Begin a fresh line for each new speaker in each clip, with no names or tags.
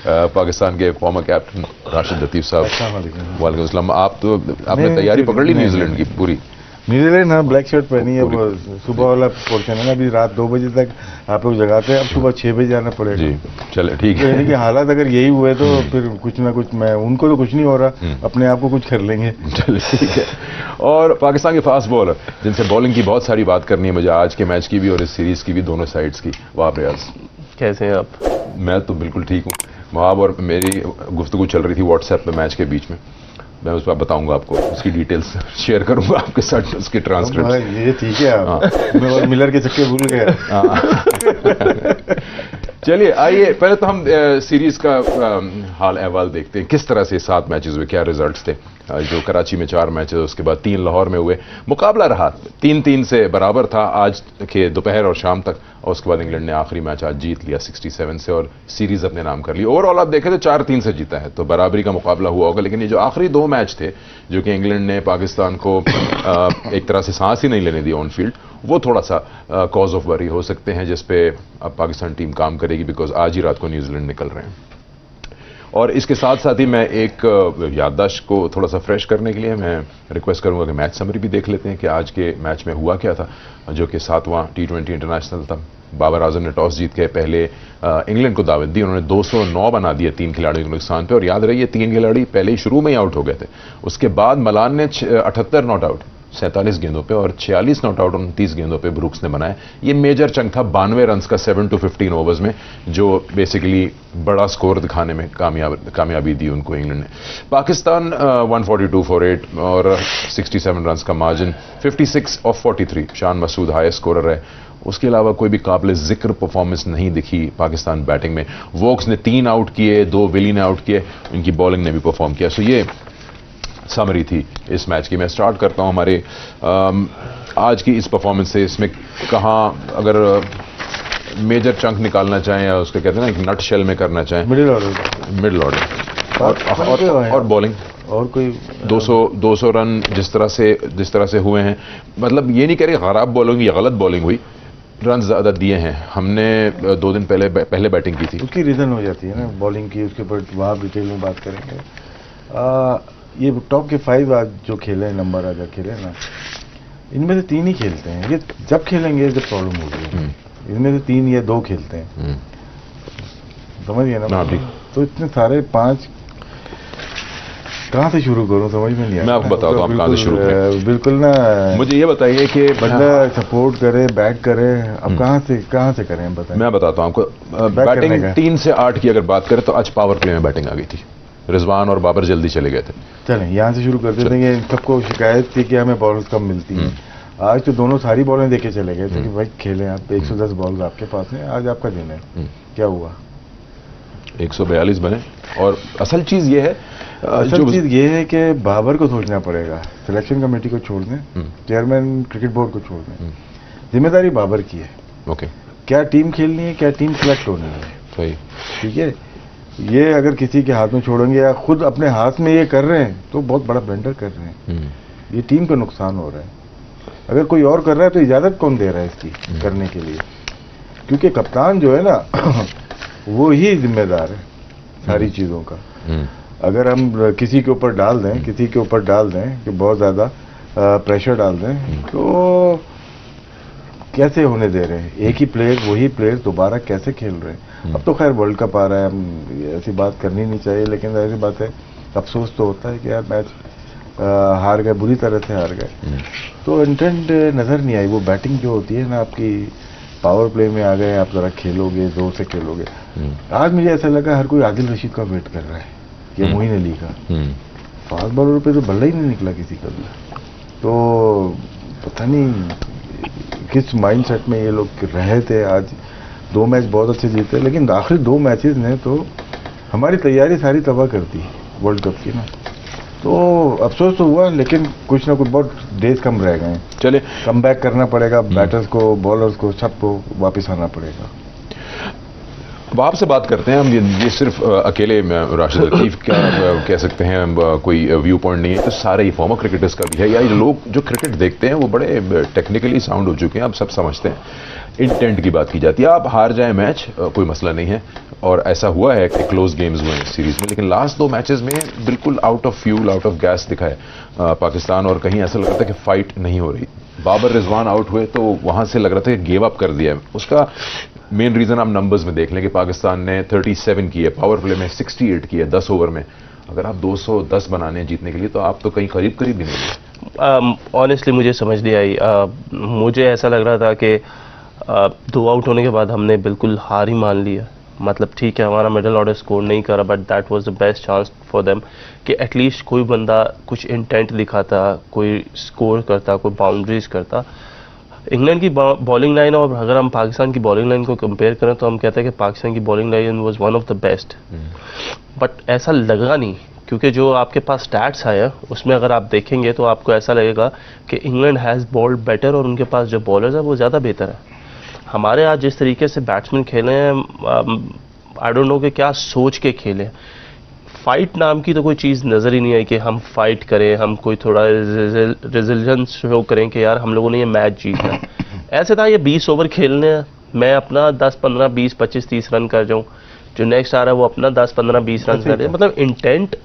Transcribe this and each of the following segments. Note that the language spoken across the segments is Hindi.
पाकिस्तान के फॉर्मर कैप्टन राशिद लतीफ़ साहब। वालेकुम अस्सलाम। आप तो आपने तैयारी पकड़ ली न्यूजीलैंड की पूरी?
न्यूजीलैंड ना ब्लैक शर्ट पहनी है, वो सुबह वाला पोर्शन है ना, अभी रात 2 बजे तक आप लोग जगाते हैं, अब सुबह 6 बजे जाना पड़ेगा
जी। चले ठीक है।
यानी कि हालात अगर यही हुए तो फिर कुछ ना कुछ, मैं उनको तो कुछ नहीं हो रहा, अपने आप को कुछ कर लेंगे।
चले ठीक है। और पाकिस्तान के फास्ट बॉलर जिनसे बॉलिंग की बहुत सारी बात करनी है मुझे, आज के मैच की भी और इस सीरीज की भी, दोनों साइड्स की। वाह रियाज,
कैसे हैं आप?
मैं तो बिल्कुल ठीक हूँ। वहाब और मेरी गुफ्तगू चल रही थी व्हाट्सएप पे मैच के बीच में, मैं उस पर बताऊंगा आपको, उसकी डिटेल्स शेयर करूंगा आपके साथ, उसके ट्रांसक्रिप्ट।
ये ठीक है, आप मैं मिलर के चक्के भूल गया।
चलिए आइए पहले तो हम सीरीज का हाल अहवाल देखते हैं, किस तरह से 7 मैचेस हुए, क्या रिजल्ट्स थे। जो कराची में 4 मैचेस, उसके बाद 3 लाहौर में हुए। मुकाबला रहा 3-3 से बराबर था आज के दोपहर और शाम तक, और उसके बाद इंग्लैंड ने आखिरी मैच आज जीत लिया 67 से और सीरीज अपने नाम कर ली। ओवरऑल आप देखें तो 4-3 से जीता है, तो बराबरी का मुकाबला हुआ होगा। लेकिन ये जो आखिरी 2 मैच थे, जो कि इंग्लैंड ने पाकिस्तान को एक तरह से सांस ही नहीं लेने दी ऑन फील्ड, वो थोड़ा सा कॉज ऑफ वरी हो सकते हैं, जिस पे अब पाकिस्तान टीम काम करेगी, बिकॉज आज ही रात को न्यूजीलैंड निकल रहे हैं। और इसके साथ साथ ही मैं एक याददाश्त को थोड़ा सा फ्रेश करने के लिए मैं रिक्वेस्ट करूंगा कि मैच समरी भी देख लेते हैं कि आज के मैच में हुआ क्या था, जो कि 7वां T20 इंटरनेशनल था। बाबर आजम ने टॉस जीत के पहले इंग्लैंड को दावत दी, उन्होंने 209 बना दिए 3 खिलाड़ियों के नुकसान पे। और याद रहिए 3 खिलाड़ी पहले ही शुरू में ही आउट हो गए थे। उसके बाद मलान ने 78 नॉट आउट 47 गेंदों पे और 46 नॉट आउट 29 गेंदों पे ब्रूक्स ने बनाया। ये मेजर चंक था 92 रन का 7 to 15 ओवर्स में, जो बेसिकली बड़ा स्कोर दिखाने में कामयाबी दी उनको इंग्लैंड ने। पाकिस्तान 142 for 8 और 67 रन का margin, 56 of 43। Shan Masood highest scorer है। उसके अलावा कोई भी काबिल जिक्र परफॉर्मेंस नहीं दिखी पाकिस्तान बैटिंग में। वोक्स ने 3 आउट किए, 2 विली ने आउट किए, इनकी बॉलिंग ने भी परफॉर्म किया। सो ये समरी थी इस मैच की। मैं स्टार्ट करता हूं हमारे आज की इस परफॉर्मेंस से। इसमें कहाँ अगर मेजर चंक निकालना चाहें, या उसके कहते हैं ना एक नट शेल में करना चाहें, मिडिल ऑर्डर और बॉलिंग, और कोई 200 रन जिस तरह से हुए हैं, मतलब ये नहीं कह रहे खराब बॉलिंग या गलत बॉलिंग हुई, रन ज्यादा दिए हैं। हमने 2 दिन पहले बैटिंग की थी,
उसकी रीजन हो जाती है ना बॉलिंग की, उसके ऊपर वहाँ डिटेल में बात करेंगे। ये टॉप के 5 आज जो खेले हैं, नंबर आज खेले ना, इनमें से 3 ही खेलते हैं। ये जब खेलेंगे जब प्रॉब्लम होगी, इनमें से 3 या 2 खेलते हैं, समझिए ना। तो इतने सारे 5 कहाँ से शुरू करूँ, समझ में नहीं आया।
मैं आपको बताता हूँ आप कहाँ से शुरू करें।
बिल्कुल ना,
मुझे ये बताइए कि
बंदा सपोर्ट करे, बैट करे, अब कहाँ से करें बताएं।
मैं बताता हूँ आपको। बैटिंग 3 से 8 की अगर बात करें तो आज पावर प्ले में बैटिंग आ गई थी। रिजवान और बाबर जल्दी चले गए थे।
चलें यहाँ से शुरू कर देते हैं। सबको शिकायत थी कि हमें बॉल्स कम मिलती हैं। आज तो दोनों सारी बॉलें देके चले गए थे कि भाई खेलें आप, 110 बॉल्स आपके पास हैं, आज आपका दिन है। क्या हुआ?
142 बने। और असल चीज ये है,
चीज ये है कि बाबर को सोचना पड़ेगा, सिलेक्शन कमेटी को छोड़ दें, चेयरमैन क्रिकेट बोर्ड को छोड़ दें, जिम्मेदारी बाबर की है।
ओके,
क्या टीम खेलनी है, क्या टीम सिलेक्ट होनी है,
सही,
ठीक है। ये अगर किसी के हाथ में छोड़ेंगे या खुद अपने हाथ में ये कर रहे हैं तो बहुत बड़ा ब्लंडर कर रहे हैं। ये टीम का नुकसान हो रहा है। अगर कोई और कर रहा है तो इजाजत कौन दे रहा है इसकी करने के लिए? क्योंकि कप्तान जो है ना वो ही जिम्मेदार है सारी चीजों का। अगर हम किसी के ऊपर डाल दें कि बहुत ज्यादा प्रेशर डाल दें, तो कैसे होने दे रहे हैं? एक ही प्लेयर, वही प्लेयर दोबारा कैसे खेल रहे हैं? अब तो खैर वर्ल्ड कप आ रहा है, हम ऐसी बात करनी नहीं चाहिए, लेकिन ऐसी बात है, अफसोस तो होता है कि यार मैच हार गए, बुरी तरह से हार गए। तो इंटेंट नजर नहीं आई। वो बैटिंग जो होती है ना आपकी, पावर प्ले में आ गए आप, जरा खेलोगे, जोर से खेलोगे। आज मुझे ऐसा लगा हर कोई आदिल रशीद का वेट कर रहा है कि मोइन अली का। फास्ट बॉलर पे तो बल्ला ही नहीं निकला किसी का भी। तो पता नहीं किस माइंडसेट में ये लोग रहे थे। आज 2 मैच बहुत अच्छे जीते, लेकिन आखिरी 2 मैचेस ने तो हमारी तैयारी सारी तबाह कर दी वर्ल्ड कप की ना। तो अफसोस तो हुआ, लेकिन कुछ ना कुछ बहुत डेज कम रह गए।
चले
कम बैक करना पड़ेगा, बैटर्स को, बॉलर्स को, सबको वापस आना पड़ेगा।
अब आपसे बात करते हैं हम। ये सिर्फ अकेले राशिद लतीफ़ क्या कह सकते हैं, कोई व्यू पॉइंट नहीं है, तो सारे ही फॉर्मर क्रिकेटर्स का भी है। या लोग जो क्रिकेट देखते हैं वो बड़े टेक्निकली साउंड हो चुके हैं, आप सब समझते हैं। इंटेंट की बात की जाती है। आप हार जाए मैच कोई मसला नहीं है, और ऐसा हुआ है कि क्लोज गेम्स हुए हैं सीरीज में, लेकिन लास्ट 2 मैचेस में बिल्कुल out of fuel, out of gas दिखा है पाकिस्तान, और कहीं ऐसा लग रहा था कि फाइट नहीं हो रही। बाबर रिजवान आउट हुए तो वहां से लग रहा था कि गिव अप कर दिया है। उसका मेन रीजन आप नंबर्स में देख लें कि पाकिस्तान ने 37 की है, पावर प्ले में 68 की है 10 ओवर में। अगर आप 210 बनाने हैं जीतने के लिए तो आप तो कहीं करीब करीब भी नहीं है।
ऑनेस्टली मुझे समझ नहीं आई। मुझे ऐसा लग रहा था कि 2 आउट होने के बाद हमने बिल्कुल हार ही मान लिया। मतलब ठीक है हमारा मिडिल ऑर्डर स्कोर नहीं करा, but that was the best chance for them कि एटलीस्ट कोई बंदा कुछ इंटेंट दिखाता, कोई स्कोर करता, कोई बाउंड्रीज करता। इंग्लैंड की बॉलिंग लाइन और अगर हम पाकिस्तान की बॉलिंग लाइन को कंपेयर करें तो हम कहते हैं कि पाकिस्तान की bowling line was one of the best, but ऐसा लगा नहीं, क्योंकि जो आपके पास स्टैट्स आया उसमें अगर आप देखेंगे तो आपको ऐसा लगेगा कि इंग्लैंड हैज़ बॉल्ड बेटर और उनके पास जो बॉलर्स है वो ज़्यादा बेहतर है। हमारे आज जिस तरीके से बैट्समैन खेले हैं, आई डोंट नो कि क्या सोच के खेले। फाइट नाम की तो कोई चीज़ नज़र ही नहीं आई कि हम फाइट करें, हम कोई थोड़ा रेजिलियंस शो करें कि यार हम लोगों ने ये मैच जीतना है। ऐसे था ये 20 ओवर खेलने हैं, मैं अपना 10 15 20 25 30 रन कर जाऊँ, जो नेक्स्ट आ रहा है वो अपना 10 15 20 रन कर ले। मतलब intent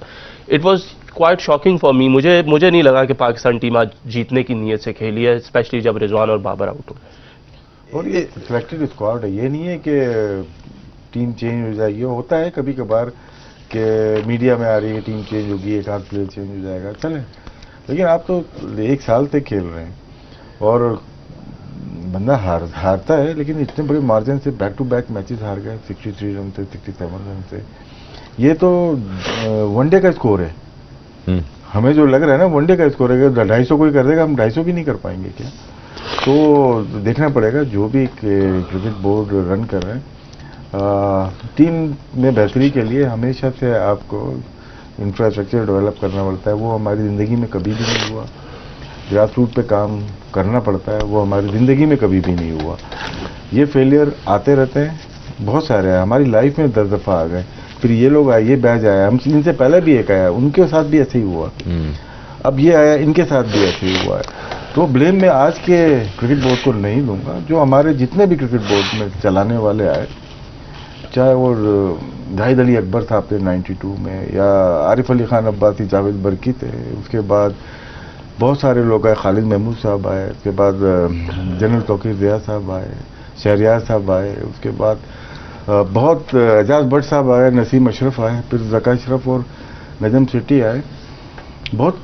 it was quite shocking for me. मुझे नहीं लगा कि पाकिस्तान टीम आज जीतने की नीयत से खेली है, स्पेशली जब रिजवान और बाबर आउट हो।
और ये सिलेक्टेड स्क्वाड है, ये नहीं है कि टीम चेंज हो जाएगी। होता है कभी कभार कि मीडिया में आ रही है टीम चेंज होगी, एक आध प्लेयर चेंज हो जाएगा, चले। लेकिन आप तो 1 साल तक खेल रहे हैं और बंदा हारता है, लेकिन इतने बड़े मार्जिन से बैक टू बैक मैचेस हार गए 63 रन से 67 रन से। ये तो वनडे का स्कोर है। हमें जो लग रहा है ना वनडे का स्कोर है, 250 कोई कर देगा, हम 250 भी नहीं कर पाएंगे क्या? तो देखना पड़ेगा जो भी क्रिकेट बोर्ड रन कर रहे हैं। टीम में बेहतरी के लिए हमेशा से आपको इंफ्रास्ट्रक्चर डेवलप करना पड़ता है, वो हमारी ज़िंदगी में कभी भी नहीं हुआ। ग्रास रूट पे काम करना पड़ता है, वो हमारी ज़िंदगी में कभी भी नहीं हुआ। ये फेलियर आते रहते हैं, बहुत सारे हैं हमारी लाइफ में 10 दफ़ा आ गए। फिर ये लोग आए, ये बैच आया, हम इनसे पहले भी एक आया, उनके साथ भी ऐसे ही हुआ। अब ये आया, इनके साथ भी ऐसे ही हुआ है। तो ब्लेम मैं आज के क्रिकेट बोर्ड को नहीं दूंगा, जो हमारे जितने भी क्रिकेट बोर्ड में चलाने वाले आए, चाहे वो जाहिद अली अकबर था अपने 92 में, या आरिफ अली खान अब्बासी, जावेद बरकी थे, उसके बाद बहुत सारे लोग आए, खालिद महमूद साहब आए, उसके बाद जनरल तौकीर ज़िया साहब आए, शहरियार साहब आए, उसके बाद बहुत एजाज भट्ट साहब आए, नसीम अशरफ आए, फिर ज़का अशरफ और नजम सिटी आए, बहुत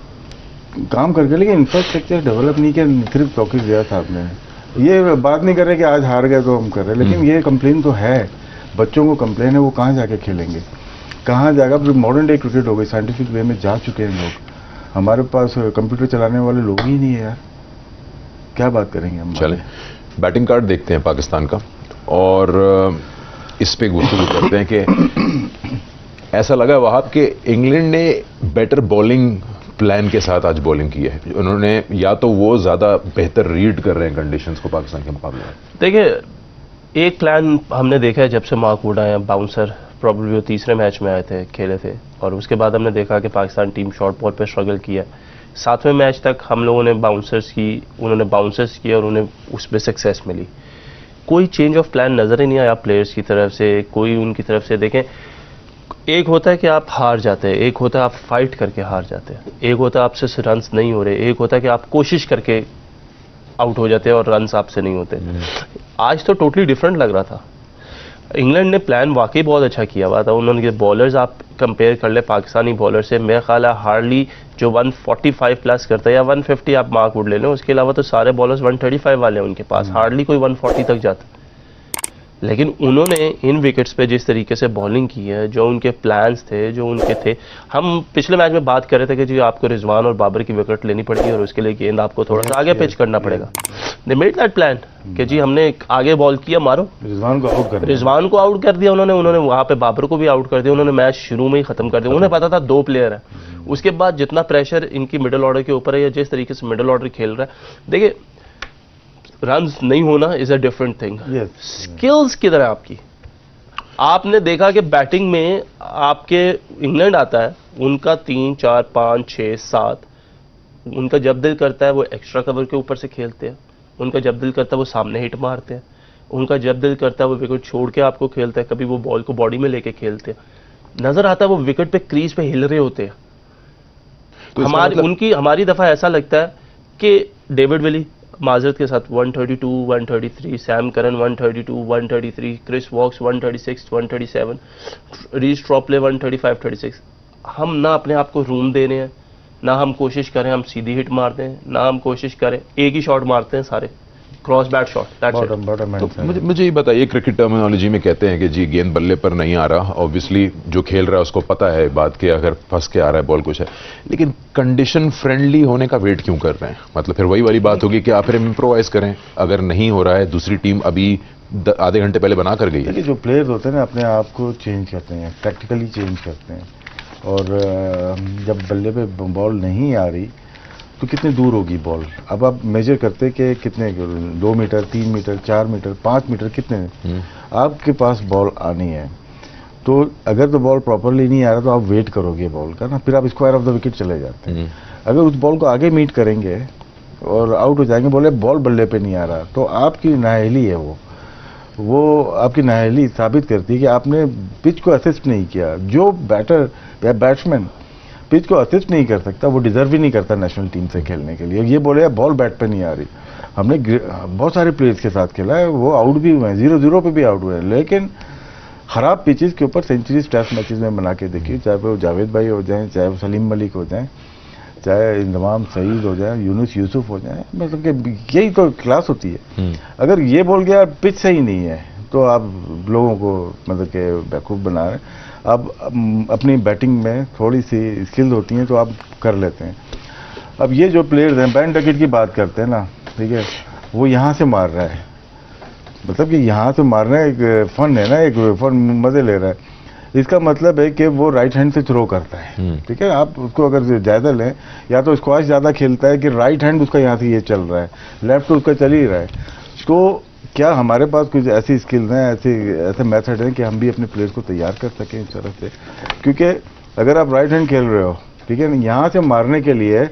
काम करके, लेकिन इंफ्रास्ट्रक्चर डेवलप नहीं किया सिर्फ तौकीर ज़िया साहब ने। ये बात नहीं कर रहे कि आज हार गए तो हम कर रहे हैं, लेकिन ये कंप्लेन तो है, बच्चों को कंप्लेन है, वो कहाँ जाके खेलेंगे, कहाँ जाएगा? मॉडर्न डे क्रिकेट हो गई, साइंटिफिक वे में जा चुके हैं लोग, हमारे पास कंप्यूटर चलाने वाले लोग ही नहीं है यार, क्या बात करेंगे हम?
चले बैटिंग कार्ड देखते हैं पाकिस्तान का, और इस पे गुफ्तगू करते हैं कि ऐसा लगा वहाब कि इंग्लैंड ने बेटर बॉलिंग प्लान के साथ आज बॉलिंग की है। उन्होंने या तो वो ज़्यादा बेहतर रीड कर रहे हैं कंडीशंस को पाकिस्तान के मुकाबले में।
देखिए एक प्लान हमने देखा है जब से मार्क वुड आए, बाउंसर प्रॉब्लली वो तीसरे मैच में आए थे, खेले थे, और उसके बाद हमने देखा कि पाकिस्तान टीम शॉर्ट बॉल पे स्ट्रगल किया। 7वें मैच तक हम लोगों ने बाउंसर्स की, उन्होंने बाउंसर्स किए और उन्हें उसमें सक्सेस मिली। कोई चेंज ऑफ प्लान नज़र ही नहीं आया प्लेयर्स की तरफ से, कोई उनकी तरफ से। देखें, एक होता है कि आप हार जाते हैं, एक होता है आप फाइट करके हार जाते हैं, एक होता है आपसे रन्स नहीं हो रहे, एक होता है कि आप कोशिश करके आउट हो जाते हैं और रन्स आपसे नहीं होते। आज तो टोटली डिफरेंट लग रहा था। इंग्लैंड ने प्लान वाकई बहुत अच्छा किया हुआ था। उन्होंने बॉलर्स आप कंपेयर कर ले पाकिस्तानी बॉलर से, मेरा ख्याल है हार्डली जो 145 प्लस करता है या 150 आप मार्क वुड ले लें, उसके अलावा तो सारे बॉलर्स 135 वाले हैं उनके पास, हार्डली कोई 140 तक जाता। लेकिन उन्होंने इन विकेट्स पे जिस तरीके से बॉलिंग की है, जो उनके प्लान्स थे, जो उनके थे, हम पिछले मैच में बात कर रहे थे कि जी आपको रिजवान और बाबर की विकेट लेनी पड़ेगी और उसके लिए गेंद आपको थोड़ा सा आगे पिच करना पड़ेगा। दे मेड दैट प्लान कि जी हमने आगे बॉल किया, मारो, रिजवान को आउट कर दिया उन्होंने वहां पे बाबर को भी आउट कर दिया, उन्होंने मैच शुरू में ही खत्म कर दिया। उन्हें पता था 2 प्लेयर है, उसके बाद जितना प्रेशर इनकी मिडिल ऑर्डर के ऊपर है या जिस तरीके से मिडिल ऑर्डर खेल रहा है, देखिए रन्स नहीं होना is a different thing, skills किधर है आपकी? आपने देखा कि बैटिंग में आपके इंग्लैंड आता है, उनका 3 4 5 6 7, उनका जब दिल करता है वो एक्स्ट्रा कवर के ऊपर से खेलते हैं, उनका जब दिल करता है वो सामने हिट मारते हैं, उनका जब दिल करता है वो विकेट छोड़ के आपको खेलते हैं, कभी वो बॉल को बॉडी में लेके खेलते हैं, नजर आता है वो विकेट पे क्रीज पे हिल रहे होते हैं।
तो
हमारी दफा ऐसा लगता है कि डेविड विली माजरत के साथ 132, 133, सैम करन 132, 133, क्रिस वॉक्स 136, 137, रीस ट्रॉपले 135, 36। हम ना अपने आप को रूम दे रहे हैं, ना हम कोशिश करें हम सीधी हिट मारते हैं, ना हम कोशिश करें एक ही शॉट मारते हैं सारे क्रॉस बैट शॉट।
तो मुझे ये बताइए, क्रिकेट टर्मिनोलॉजी में कहते हैं कि जी गेंद बल्ले पर नहीं आ रहा, ऑब्वियसली जो खेल रहा है उसको पता है बात कि अगर फंस के आ रहा है बॉल कुछ है, लेकिन कंडीशन फ्रेंडली होने का वेट क्यों कर रहे हैं? मतलब फिर वही वाली बात होगी कि आप फिर इम्प्रोवाइज करें, अगर नहीं हो रहा है दूसरी टीम अभी आधे घंटे पहले बना कर गई है।
जो प्लेयर्स होते हैं ना अपने आप को चेंज करते हैं, प्रैक्टिकली चेंज करते हैं, और जब बल्ले पे बॉल नहीं आ रही तो कितने दूर होगी बॉल, अब आप मेजर करते कि कितने 2 मीटर, 3 मीटर, 4 मीटर, 5 मीटर, कितने आपके पास बॉल आनी है। तो अगर तो बॉल प्रॉपरली नहीं आ रहा तो आप वेट करोगे बॉल का ना, फिर आप स्क्वायर ऑफ द विकेट चले जाते हैं। अगर उस बॉल को आगे मीट करेंगे और आउट हो जाएंगे, बोले बॉल बल्ले पे नहीं आ रहा, तो आपकी नाअहली है, वो आपकी नाअहली साबित करती है कि आपने पिच को असिस्ट नहीं किया। जो बैटर या बैट्समैन पिच को असिस्ट नहीं कर सकता वो डिजर्व ही नहीं करता नेशनल टीम से खेलने के लिए। ये बोले बॉल बैट पे नहीं आ रही, हमने बहुत सारे प्लेयर्स के साथ खेला है, वो आउट भी हुए हैं, 0-0 पे भी आउट हुए हैं, लेकिन खराब पिचेस के ऊपर सेंचुरीज टेस्ट मैचेस में बना के देखिए, चाहे वो जावेद भाई हो जाएं, चाहे वो सलीम मलिक हो जाएं, चाहे इंतमाम सईद हो जाए, यूनुस यूसुफ हो जाए, मतलब कि यही तो क्लास होती है। अगर ये बोल गया पिच सही नहीं है तो आप लोगों को मतलब के बेवकूफ़ बना रहे हैं। अब अपनी बैटिंग में थोड़ी सी स्किल होती हैं तो आप कर लेते हैं। अब ये जो प्लेयर्स हैं, बैन डकेट की बात करते हैं ना, ठीक है, वो यहाँ से मार रहा है, मतलब कि यहाँ से मारना एक फन है ना, एक फन मजे ले रहा है। इसका मतलब है कि वो राइट हैंड से थ्रो करता है, ठीक है। आप उसको अगर ज्यादा लें, या तो स्क्वाश ज्यादा खेलता है कि राइट हैंड उसका यहाँ से ये चल रहा है, लेफ्ट तो उसका चल ही रहा है। तो क्या हमारे पास कुछ ऐसी स्किल्स हैं, ऐसे मेथड हैं कि हम भी अपने प्लेयर्स को तैयार कर सकें इस तरह से? क्योंकि अगर आप राइट हैंड खेल रहे हो, ठीक है, यहाँ से मारने के लिए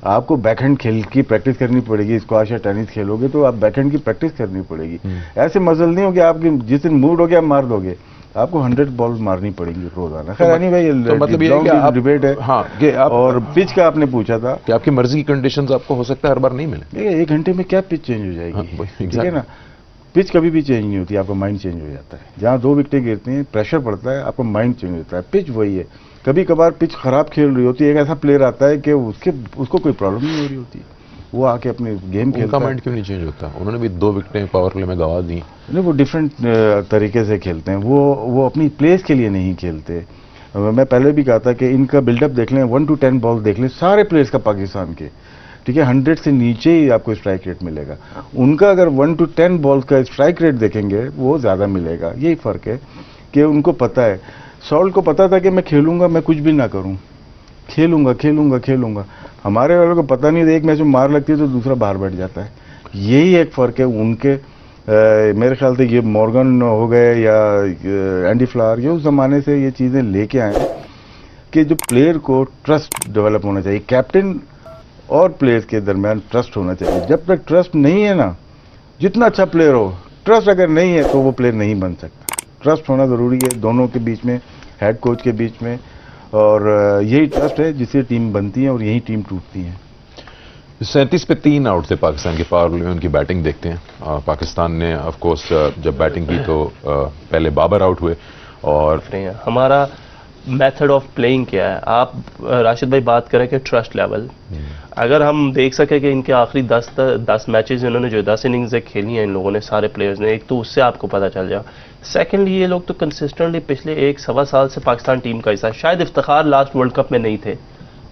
आपको बैकहैंड खेल की प्रैक्टिस करनी पड़ेगी। स्क्वाश या टेनिस खेलोगे तो आप बैकहैंड की प्रैक्टिस करनी पड़ेगी। ऐसे मसल नहीं हो कि आपकी जिस दिन मूड हो गया आप मार दोगे, आपको 100 बॉल मारनी पड़ेंगी रोजाना। खैर नहीं भाई,
तो मतलब ये कि
डिबेट है।
हाँ, कि आप,
और पिच का आपने पूछा था
कि आपकी मर्जी की कंडीशंस आपको हो सकता है हर बार नहीं मिले।
देखिए 1 घंटे में क्या पिच चेंज हो जाएगी, ठीक है ना। पिच कभी भी चेंज नहीं होती, आपका माइंड चेंज हो जाता है। जहाँ 2 विकेटें गिरती हैं, प्रेशर पड़ता है, आपका माइंड चेंज हो जाता है। पिच वही है, कभी कभार पिच खराब खेल रही होती है, एक ऐसा प्लेयर आता है कि उसको कोई प्रॉब्लम नहीं हो रही होती, वो आके अपने गेम खेलता है।
उनका माइंड क्यों नहीं चेंज होता? उन्होंने भी 2 विकेटें पावर प्ले में गंवा दी।
नहीं, वो डिफरेंट तरीके से खेलते हैं, वो अपनी प्लेस के लिए नहीं खेलते। मैं पहले भी कहा था कि इनका बिल्डअप देख लें, 1 to 10 बॉल देख लें सारे प्लेयर्स का पाकिस्तान के, ठीक है, 100 से नीचे ही आपको स्ट्राइक रेट मिलेगा। उनका अगर 1 to 10 बॉल का स्ट्राइक रेट देखेंगे वो ज़्यादा मिलेगा। यही फ़र्क है कि उनको पता है। सॉल्ट को पता था कि मैं खेलूंगा, मैं कुछ भी ना करूं, खेलूंगा। हमारे वालों को पता नहीं था, एक मैच में मार लगती है तो दूसरा बाहर बैठ जाता है। यही एक फ़र्क है उनके। मेरे ख्याल से ये मॉर्गन हो गए या एंडी फ्लावर, ये उस ज़माने से ये चीज़ें लेके आए कि जो प्लेयर को ट्रस्ट डेवलप होना चाहिए, कैप्टन और प्लेयर्स के दरमियान ट्रस्ट होना चाहिए। जब तक ट्रस्ट नहीं है ना, जितना अच्छा प्लेयर हो, ट्रस्ट अगर नहीं है तो वो प्लेयर नहीं बन सकता। ट्रस्ट होना ज़रूरी है दोनों के बीच में, हेड कोच के बीच में, और यही ट्रस्ट है जिससे टीम बनती है और यही टीम टूटती है।
37 पे 3 आउट थे पाकिस्तान के पावर प्ले में। उनकी बैटिंग देखते हैं। पाकिस्तान ने ऑफ कोर्स जब बैटिंग की तो पहले बाबर आउट हुए। और
हमारा मेथड ऑफ प्लेइंग क्या है? आप राशिद भाई बात करें कि ट्रस्ट लेवल, अगर हम देख सके कि इनके आखिरी 10 मैचेस इन्होंने जो 10 इनिंग्स खेली हैं इन लोगों ने, सारे प्लेयर्स ने, एक तो उससे आपको पता चल जाए। सेकेंडली ये लोग तो कंसिस्टेंटली पिछले 1-1.25 साल से पाकिस्तान टीम का हिस्सा, शायद इफ्तिखार लास्ट वर्ल्ड कप में नहीं थे,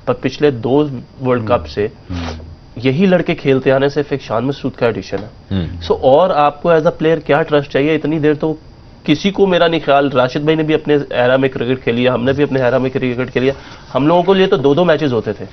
पर पिछले 2 वर्ल्ड कप से यही लड़के खेलते आने से एक शान मसूद का एडिशन है। सो और आपको एज अ प्लेयर क्या ट्रस्ट चाहिए? इतनी देर तो किसी को, मेरा नहीं ख्याल, राशिद भाई ने भी अपने एरा में क्रिकेट खेली है, हमने भी अपने एरा में क्रिकेट खेली है, हम लोगों को लिए तो 2-2 मैचेस होते थे।